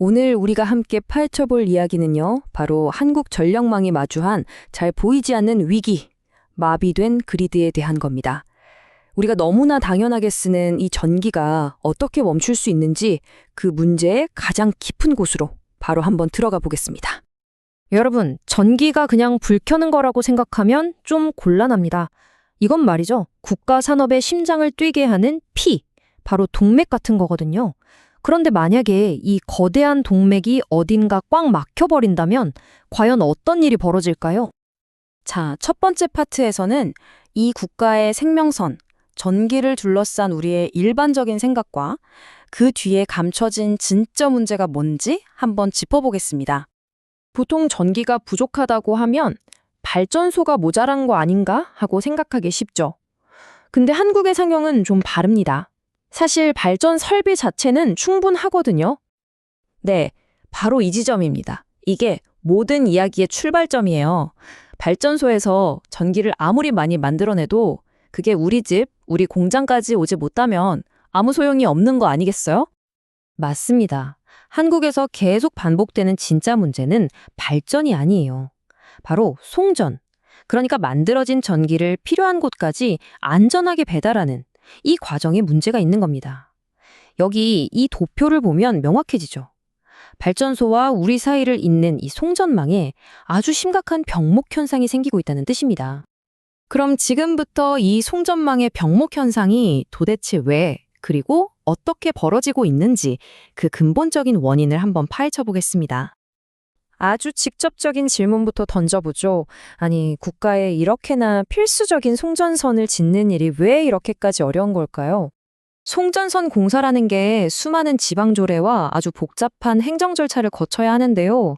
오늘 우리가 함께 파헤쳐볼 이야기는요, 바로 한국전력망이 마주한 잘 보이지 않는 위기, 마비된 그리드에 대한 겁니다. 우리가 너무나 당연하게 쓰는 이 전기가 어떻게 멈출 수 있는지 그 문제의 가장 깊은 곳으로 바로 한번 들어가 보겠습니다. 여러분, 전기가 그냥 불 켜는 거라고 생각하면 좀 곤란합니다. 이건 말이죠. 국가 산업의 심장을 뛰게 하는 피, 바로 동맥 같은 거거든요. 그런데 만약에 이 거대한 동맥이 어딘가 꽉 막혀버린다면 과연 어떤 일이 벌어질까요? 자, 첫 번째 파트에서는 이 국가의 생명선, 전기를 둘러싼 우리의 일반적인 생각과 그 뒤에 감춰진 진짜 문제가 뭔지 한번 짚어보겠습니다. 보통 전기가 부족하다고 하면 발전소가 모자란 거 아닌가 하고 생각하기 쉽죠. 근데 한국의 상황은 좀 다릅니다. 사실 발전 설비 자체는 충분하거든요. 네, 바로 이 지점입니다. 이게 모든 이야기의 출발점이에요. 발전소에서 전기를 아무리 많이 만들어내도 그게 우리 집, 우리 공장까지 오지 못하면 아무 소용이 없는 거 아니겠어요? 맞습니다. 한국에서 계속 반복되는 진짜 문제는 발전이 아니에요. 바로 송전. 그러니까 만들어진 전기를 필요한 곳까지 안전하게 배달하는 이 과정에 문제가 있는 겁니다. 여기 이 도표를 보면 명확해지죠. 발전소와 우리 사이를 잇는 이 송전망에 아주 심각한 병목 현상이 생기고 있다는 뜻입니다. 그럼 지금부터 이 송전망의 병목 현상이 도대체 왜, 그리고 어떻게 벌어지고 있는지 그 근본적인 원인을 한번 파헤쳐 보겠습니다. 아주 직접적인 질문부터 던져보죠. 아니, 국가에 이렇게나 필수적인 송전선을 짓는 일이 왜 이렇게까지 어려운 걸까요? 송전선 공사라는 게 수많은 지방조례와 아주 복잡한 행정 절차를 거쳐야 하는데요.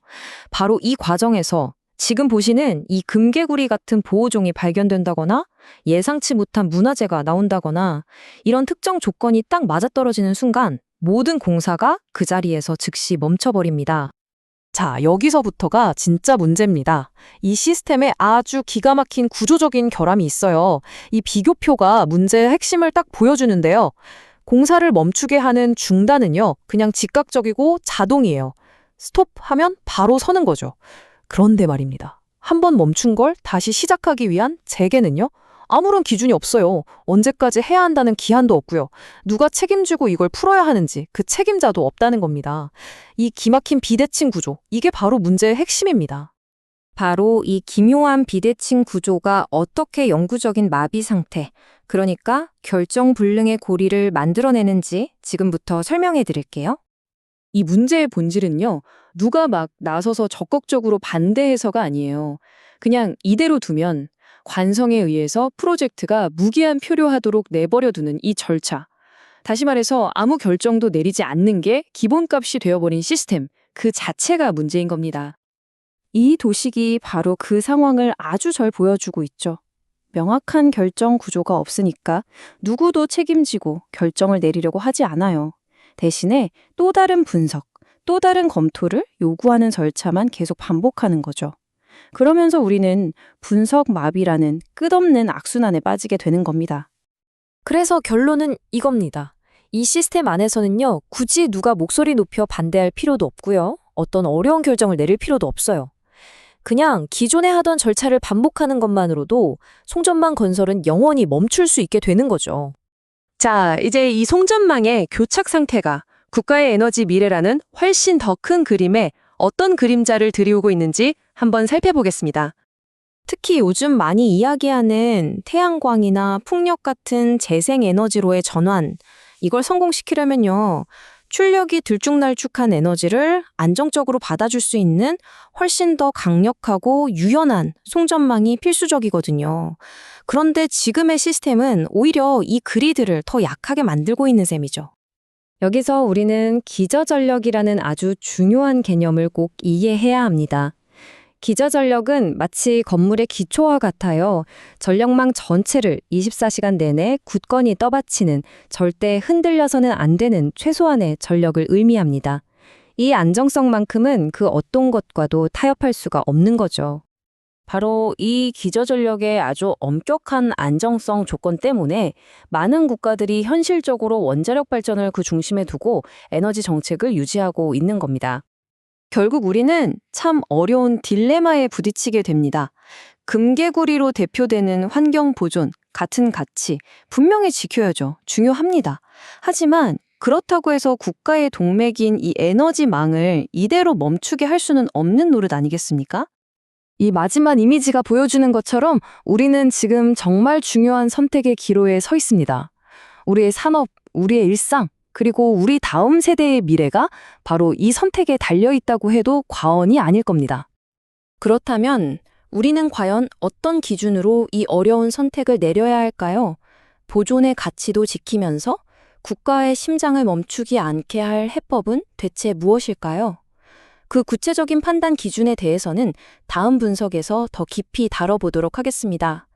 바로 이 과정에서 지금 보시는 이 금개구리 같은 보호종이 발견된다거나 예상치 못한 문화재가 나온다거나 이런 특정 조건이 딱 맞아떨어지는 순간 모든 공사가 그 자리에서 즉시 멈춰버립니다. 자, 여기서부터가 진짜 문제입니다. 이 시스템에 아주 기가 막힌 구조적인 결함이 있어요. 이 비교표가 문제의 핵심을 딱 보여주는데요. 공사를 멈추게 하는 중단은요, 그냥 즉각적이고 자동이에요. 스톱하면 바로 서는 거죠. 그런데 말입니다. 한번 멈춘 걸 다시 시작하기 위한 재개는요? 아무런 기준이 없어요. 언제까지 해야 한다는 기한도 없고요. 누가 책임지고 이걸 풀어야 하는지 그 책임자도 없다는 겁니다. 이 기막힌 비대칭 구조, 이게 바로 문제의 핵심입니다. 바로 이 기묘한 비대칭 구조가 어떻게 영구적인 마비 상태, 그러니까 결정불능의 고리를 만들어내는지 지금부터 설명해 드릴게요. 이 문제의 본질은요, 누가 막 나서서 적극적으로 반대해서가 아니에요. 그냥 이대로 두면 관성에 의해서 프로젝트가 무기한 표류하도록 내버려두는 이 절차. 다시 말해서 아무 결정도 내리지 않는 게 기본값이 되어버린 시스템, 그 자체가 문제인 겁니다. 이 도식이 바로 그 상황을 아주 잘 보여주고 있죠. 명확한 결정 구조가 없으니까 누구도 책임지고 결정을 내리려고 하지 않아요. 대신에 또 다른 분석, 또 다른 검토를 요구하는 절차만 계속 반복하는 거죠. 그러면서 우리는 분석 마비라는 끝없는 악순환에 빠지게 되는 겁니다. 그래서 결론은 이겁니다. 이 시스템 안에서는요, 굳이 누가 목소리 높여 반대할 필요도 없고요. 어떤 어려운 결정을 내릴 필요도 없어요. 그냥 기존에 하던 절차를 반복하는 것만으로도 송전망 건설은 영원히 멈출 수 있게 되는 거죠. 자, 이제 이 송전망의 교착 상태가 국가의 에너지 미래라는 훨씬 더 큰 그림에 어떤 그림자를 들이오고 있는지 한번 살펴보겠습니다. 특히 요즘 많이 이야기하는 태양광이나 풍력 같은 재생에너지로의 전환, 이걸 성공시키려면요, 출력이 들쭉날쭉한 에너지를 안정적으로 받아줄 수 있는 훨씬 더 강력하고 유연한 송전망이 필수적이거든요. 그런데 지금의 시스템은 오히려 이 그리드를 더 약하게 만들고 있는 셈이죠. 여기서 우리는 기저전력이라는 아주 중요한 개념을 꼭 이해해야 합니다. 기저전력은 마치 건물의 기초와 같아요. 전력망 전체를 24시간 내내 굳건히 떠받치는, 절대 흔들려서는 안 되는 최소한의 전력을 의미합니다. 이 안정성만큼은 그 어떤 것과도 타협할 수가 없는 거죠. 바로 이 기저전력의 아주 엄격한 안정성 조건 때문에 많은 국가들이 현실적으로 원자력 발전을 그 중심에 두고 에너지 정책을 유지하고 있는 겁니다. 결국 우리는 참 어려운 딜레마에 부딪히게 됩니다. 금개구리로 대표되는 환경 보존, 같은 가치, 분명히 지켜야죠. 중요합니다. 하지만 그렇다고 해서 국가의 동맥인 이 에너지망을 이대로 멈추게 할 수는 없는 노릇 아니겠습니까? 이 마지막 이미지가 보여주는 것처럼 우리는 지금 정말 중요한 선택의 기로에 서 있습니다. 우리의 산업, 우리의 일상, 그리고 우리 다음 세대의 미래가 바로 이 선택에 달려 있다고 해도 과언이 아닐 겁니다. 그렇다면 우리는 과연 어떤 기준으로 이 어려운 선택을 내려야 할까요? 보존의 가치도 지키면서 국가의 심장을 멈추지 않게 할 해법은 대체 무엇일까요? 그 구체적인 판단 기준에 대해서는 다음 분석에서 더 깊이 다뤄보도록 하겠습니다.